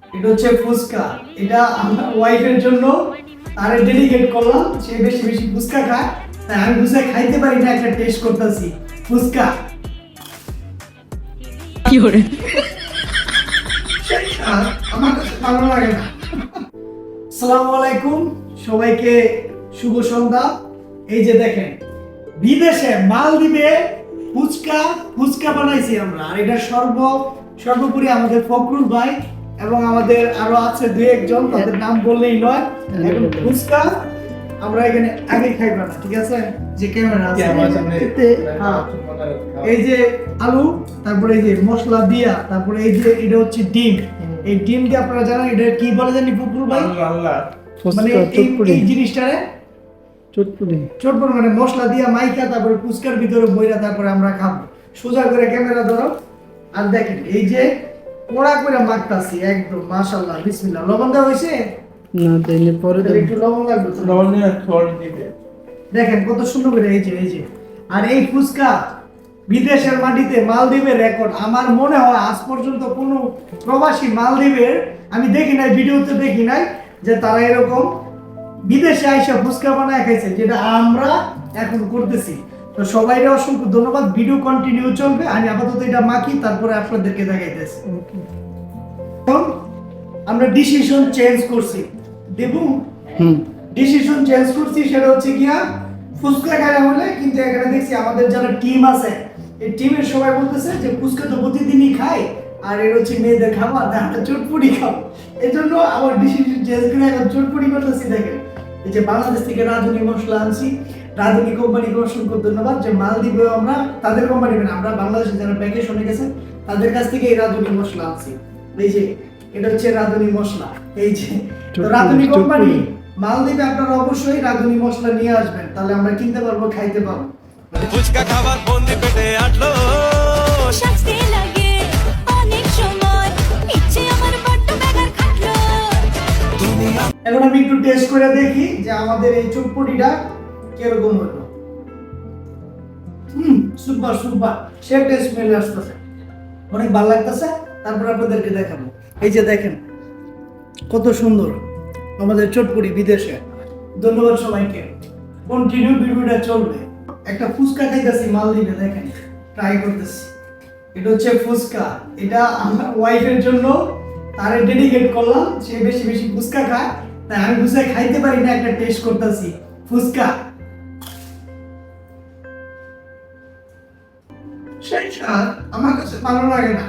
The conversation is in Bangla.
এটা হচ্ছে ফুচকা। এটা আমার ওয়াইফের জন্য তারে ডেডিকেট করলাম। সে বেশি বেশি ফুচকা খায়, তাই আমি বুঝে খাইতে পারি না, একটা টেস্ট করতেছি ফুচকা। কি করে আমার কাছে ভালো লাগে না। আসসালামু আলাইকুম, সবাইকে শুভ সন্ধ্যা। এই যে দেখেন, বিদেশে মালদ্বীপে ফুচকা ফুচকা বানাইছি আমরা। আর এটা সর্বোপরি আমাদের ফখরুল ভাই এবং আমাদের আরো আছে দুই একজন, তাদের নাম বললেই নয়। এখন ফুচকা আমরা এখানে আগে খাইবা না, ঠিক আছে? যে ক্যামেরা আছে এতে, হ্যাঁ, এই যে আলু, তারপরে এই যে মশলা দিয়া, তারপরে এই যে এটা হচ্ছে ডিম। এই ডিম দিয়ে আপনারা জানেন এটা কি বলে জানি ফখরুল ভাই? মানে এই জিনিসটারে চটপটি মানে মশলা দিয়া মাইকা, তারপরে ফুচকার ভিতরে বইরা, তারপরে আমরা খাবো। সোজা করে ক্যামেরা ধরো আর দেখেন, এই যে পোড়া করে মাখতাছি একদম। মাশাআল্লাহ, বিসমিল্লাহ। লবণ দেওয়া হয়েছে না তাইলে পরে তাহলে একটু লবণ লাগবে তো। লবণ নিয়ে ছড় দিবে। দেখেন কত সুন্দর করে, এই যে আর এই ফুচকা বিদেশের মাটিতে মালদ্বীপের রেকর্ড। আমার মনে হয় আজ পর্যন্ত কোনো প্রবাসী মালদ্বীপের আমি দেখি নাই, ভিডিওতে দেখি নাই যে তারা এরকম বিদেশে আইসা ফুচকা বানায় খাইছে, যেটা আমরা এখন করতেছি। তো সবাইকে অসংখ্য ধন্যবাদ। ভিডিও কন্টিনিউ চলবে, আমি আপাতত এটা মাখি, তারপরে আপনাদেরকে দেখাইতেছি। এখন আমরা ডিসিশন চেঞ্জ করছি, দেবু ডিসিশন চেঞ্জ করছি। সেটা হচ্ছে গিয়া ফুচকা খাওয়া হলে, কিন্তু এখানে দেখছি আমাদের যারা টিম আছে, এই টিমের সবাই বলতেছে যে ফুচকা তো প্রতিদিনই খাই, আর এর হচ্ছে মেয়েদের খাবার না, আমরা চটপটি খাবো। এই জন্য আমার ডিসিশন চেঞ্জ করে এখন চটপটি করতেছি। দেখেন, এই যে বাংলাদেশ থেকে রাঁধুনি মশলা আনছি, রাঁধুনি কোম্পানিকে অসংখ্য ধন্যবাদ। যে মালদ্বীপেও আমরা তাদের কোম্পানি, আমরা বাংলাদেশে যারা ভ্যাকেশনে গেছে তাদের কাছ থেকে এই রাঁধুনি মশলা আনছি। এই যে এটা হচ্ছে রাঁধুনি মশলা। এই যে তো রাঁধুনি কোম্পানি মালদ্বীপে আপনারা অবশ্যই রাঁধুনি মশলা নিয়ে আসবেন, তাহলে আমরা কিনতে পারবো, খাইতে পারবো। ফুচকা খাবার বন্দি পেটে আটলো, শাস্তি লাগে অনেক সময়, ইচ্ছে আমার বড্ড ব্যাঘাত খাটলো। এখন আমি একটু টেস্ট করে দেখি যে আমাদের এই চটপটিটা কিরকম হলো। সুপার সুপার, সে টেস্ট স্মেল আসতেছে, অনেক ভালো লাগতেছে। তারপর আপনাদেরকে দেখাবো। এই যে দেখেন কত সুন্দর আমাদের চটপটি বিদেশে। ধন্যবাদ সবাইকে, কন্টিনিউ ভিডিওটা চলবে। একটা ফুচকা খাইতেছি মালদ্বীপে, দেখেন ট্রাই করতেছি। এটা হচ্ছে ফুচকা। এটা আমার ওয়াইফের জন্য তারে ডেডিকেট করলাম। সে বেশি বেশি ফুচকা খায়, তাই আমি বুঝে খাইতে পারি না, একটা টেস্ট করতেছি ফুচকা। সেই স্বাদ আমার কাছে ভালো লাগে না।